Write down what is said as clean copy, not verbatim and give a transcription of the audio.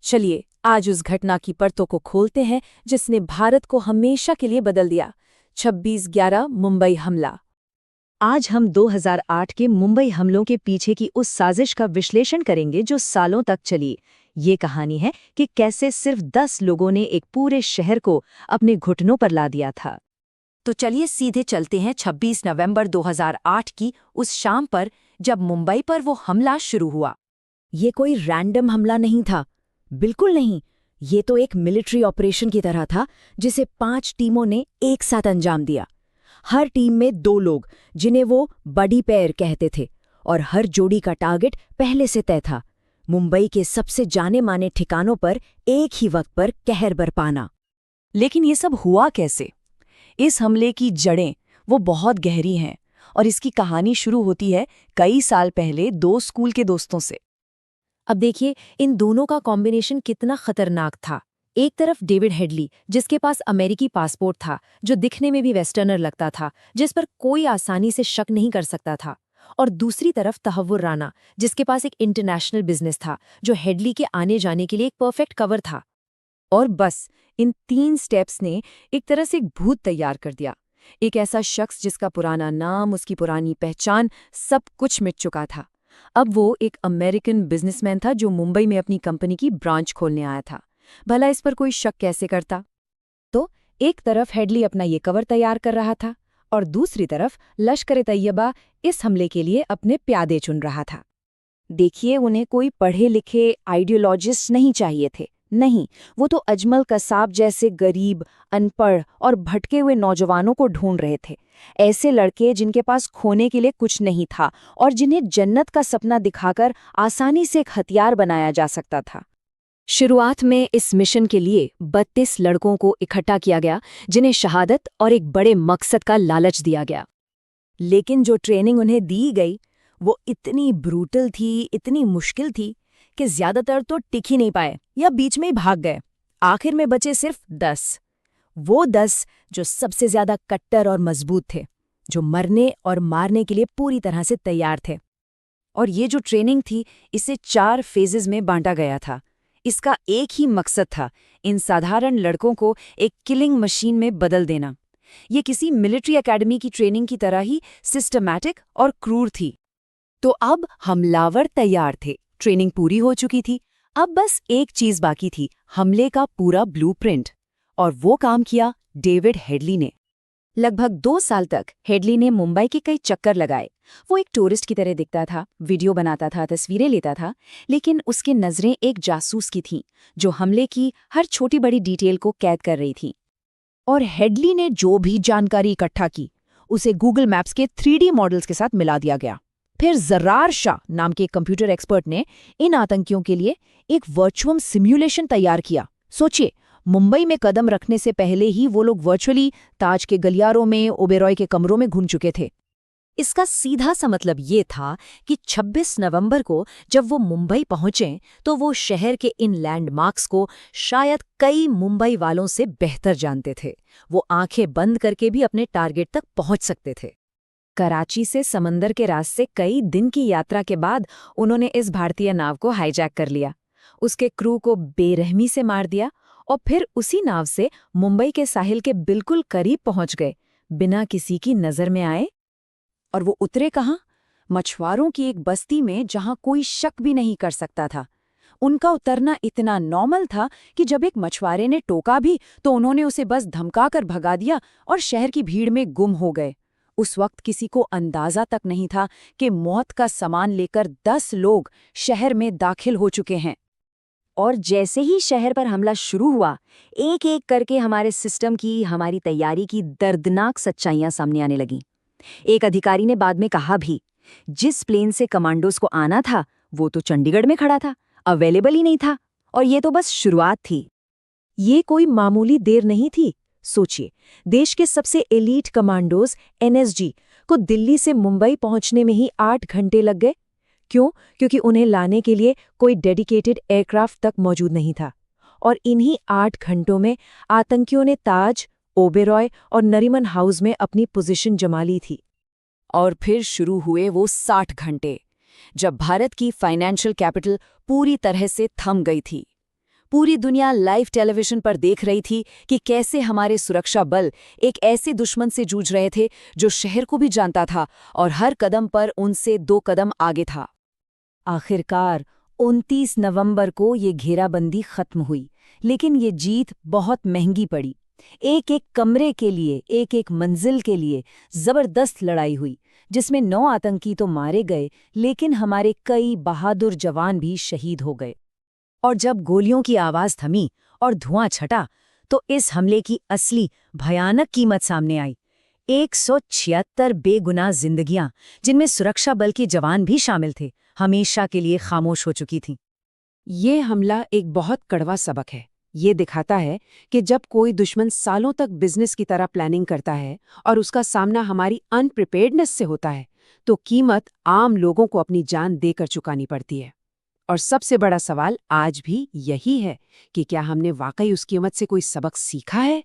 चलिए आज उस घटना की परतों को खोलते हैं जिसने भारत को हमेशा के लिए बदल दिया। 26/11 मुंबई हमला। आज हम 2008 के मुंबई हमलों के पीछे की उस साजिश का विश्लेषण करेंगे जो सालों तक चली। ये कहानी है कि कैसे सिर्फ 10 लोगों ने एक पूरे शहर को अपने घुटनों पर ला दिया था। तो चलिए सीधे चलते हैं 26 नवंबर 2008 की उस शाम पर, जब मुंबई पर वो हमला शुरू हुआ। ये कोई रैंडम हमला नहीं था, बिल्कुल नहीं। ये तो एक मिलिट्री ऑपरेशन की तरह था जिसे 5 टीमों ने एक साथ अंजाम दिया। हर टीम में 2 लोग, जिन्हें वो बड़ी पैर कहते थे, और हर जोड़ी का टारगेट पहले से तय था। मुंबई के सबसे जाने माने ठिकानों पर एक ही वक्त पर कहर बरपाना। लेकिन ये सब हुआ कैसे? इस हमले की जड़ें वो बहुत गहरी हैं, और इसकी कहानी शुरू होती है कई साल पहले 2 स्कूल के दोस्तों से। अब देखिए इन दोनों का कॉम्बिनेशन कितना खतरनाक था। एक तरफ डेविड हेडली, जिसके पास अमेरिकी पासपोर्ट था, जो दिखने में भी वेस्टर्नर लगता था, जिस पर कोई आसानी से शक नहीं कर सकता था। और दूसरी तरफ तहव्वुर राना, जिसके पास एक इंटरनेशनल बिजनेस था, जो हेडली के आने जाने के लिए एक परफेक्ट कवर था। और बस इन 3 स्टेप्स ने एक तरह से एक भूत तैयार कर दिया। एक ऐसा शख्स जिसका पुराना नाम, उसकी पुरानी पहचान, सब कुछ मिट चुका था। अब वो एक अमेरिकन बिजनेसमैन था जो मुंबई में अपनी कंपनी की ब्रांच खोलने आया था। भला इस पर कोई शक कैसे करता? तो एक तरफ हेडली अपना ये कवर तैयार कर रहा था, और दूसरी तरफ लश्कर-ए-तैयबा इस हमले के लिए अपने प्यादे चुन रहा था। देखिए, उन्हें कोई पढ़े लिखे आइडियोलॉजिस्ट नहीं चाहिए थे। नहीं, वो तो अजमल कसाब जैसे गरीब, अनपढ़ और भटके हुए नौजवानों को ढूंढ रहे थे। ऐसे लड़के जिनके पास खोने के लिए कुछ नहीं था और जिन्हें जन्नत का सपना दिखाकर आसानी से एक हथियार बनाया जा सकता था। शुरुआत में इस मिशन के लिए 32 लड़कों को इकट्ठा किया गया, जिन्हें शहादत और एक बड़े मकसद का लालच दिया गया। लेकिन जो ट्रेनिंग उन्हें दी गई वो इतनी ब्रूटल थी, इतनी मुश्किल थी कि ज्यादातर तो टिक ही नहीं पाए या बीच में ही भाग गए। आखिर में बचे सिर्फ 10। वो 10 जो सबसे ज्यादा कट्टर और मजबूत थे, जो मरने और मारने के लिए पूरी तरह से तैयार थे। और ये जो ट्रेनिंग थी, इसे 4 फेजेस में बांटा गया था। इसका एक ही मकसद था, इन साधारण लड़कों को एक किलिंग मशीन में बदल देना। ये किसी मिलिट्री एकेडमी की ट्रेनिंग की तरह ही सिस्टमैटिक और क्रूर थी। तो अब हमलावर तैयार थे, ट्रेनिंग पूरी हो चुकी थी। अब बस एक चीज बाकी थी, हमले का पूरा ब्लूप्रिंट। और वो काम किया डेविड हेडली ने। लगभग 2 साल तक हेडली ने मुंबई के कई चक्कर लगाए। वो एक टूरिस्ट की तरह दिखता था, वीडियो बनाता था, तस्वीरें लेता था, लेकिन उसकी नजरें एक जासूस की थीं, जो हमले की हर छोटी बड़ी डिटेल को कैद कर रही थी। और हेडली ने जो भी जानकारी इकट्ठा की, उसे गूगल मैप्स के 3D मॉडल्स के साथ मिला दिया गया। फिर जरार शाह नाम के एक कंप्यूटर एक्सपर्ट ने इन आतंकियों के लिए एक वर्चुअल सिम्युलेशन तैयार किया। सोचिए, मुंबई में कदम रखने से पहले ही वो लोग वर्चुअली ताज के गलियारों में, ओबेरॉय के कमरों में घूम चुके थे। इसका सीधा सा मतलब ये था कि 26 नवंबर को जब वो मुंबई पहुंचे तो वो शहर के इन लैंडमार्क्स को शायद कई मुंबई वालों से बेहतर जानते थे। वो आंखें बंद करके भी अपने टारगेट तक पहुंच सकते थे। कराची से समंदर के रास्ते कई दिन की यात्रा के बाद उन्होंने इस भारतीय नाव को हाईजैक कर लिया, उसके क्रू को बेरहमी से मार दिया और फिर उसी नाव से मुंबई के साहिल के बिल्कुल करीब पहुंच गए, बिना किसी की नजर में आए। और वो उतरे कहाँ? मछुआरों की एक बस्ती में, जहां कोई शक भी नहीं कर सकता था। उनका उतरना इतना नॉर्मल था कि जब एक मछुआरे ने टोका भी तो उन्होंने उसे बस धमकाकर भगा दिया और शहर की भीड़ में गुम हो गए। उस वक्त किसी को अंदाजा तक नहीं था कि मौत का सामान लेकर 10 लोग शहर में दाखिल हो चुके हैं। और जैसे ही शहर पर हमला शुरू हुआ, एक एक करके हमारे सिस्टम की, हमारी तैयारी की दर्दनाक सच्चाइयां सामने आने लगीं। एक अधिकारी ने बाद में कहा भी, जिस प्लेन से कमांडोज को आना था वो तो चंडीगढ़ में खड़ा था, अवेलेबल ही नहीं था। और ये तो बस शुरुआत थी। ये कोई मामूली देर नहीं थी। सोचिए, देश के सबसे एलीट कमांडोज एनएसजी को दिल्ली से मुंबई पहुंचने में ही 8 घंटे लग गए। क्यों? क्योंकि उन्हें लाने के लिए कोई डेडिकेटेड एयरक्राफ्ट तक मौजूद नहीं था। और इन्हीं 8 घंटों में आतंकियों ने ताज, ओबेरॉय और नरीमन हाउस में अपनी पोजीशन जमा ली थी। और फिर शुरू हुए वो 60 घंटे, जब भारत की फाइनेंशियल कैपिटल पूरी तरह से थम गई थी। पूरी दुनिया लाइव टेलीविजन पर देख रही थी कि कैसे हमारे सुरक्षा बल एक ऐसे दुश्मन से जूझ रहे थे जो शहर को भी जानता था और हर कदम पर उनसे 2 कदम आगे था। आखिरकार 29 नवंबर को ये घेराबंदी खत्म हुई, लेकिन ये जीत बहुत महंगी पड़ी। एक एक कमरे के लिए, एक एक मंजिल के लिए जबरदस्त लड़ाई हुई, जिसमें 9 आतंकी तो मारे गए, लेकिन हमारे कई बहादुर जवान भी शहीद हो गए। और जब गोलियों की आवाज थमी और धुआं छटा, तो इस हमले की असली भयानक कीमत सामने आई। 176 बेगुनाह जिंदगियां, जिनमें सुरक्षा बल के जवान भी शामिल थे, हमेशा के लिए खामोश हो चुकी थीं। ये हमला एक बहुत कड़वा सबक है। ये दिखाता है कि जब कोई दुश्मन सालों तक बिजनेस की तरह प्लानिंग करता है और उसका सामना हमारी अनप्रिपेयर्डनेस से होता है, तो कीमत आम लोगों को अपनी जान देकर चुकानी पड़ती है। और सबसे बड़ा सवाल आज भी यही है कि क्या हमने वाकई उस कीमत से कोई सबक सीखा है?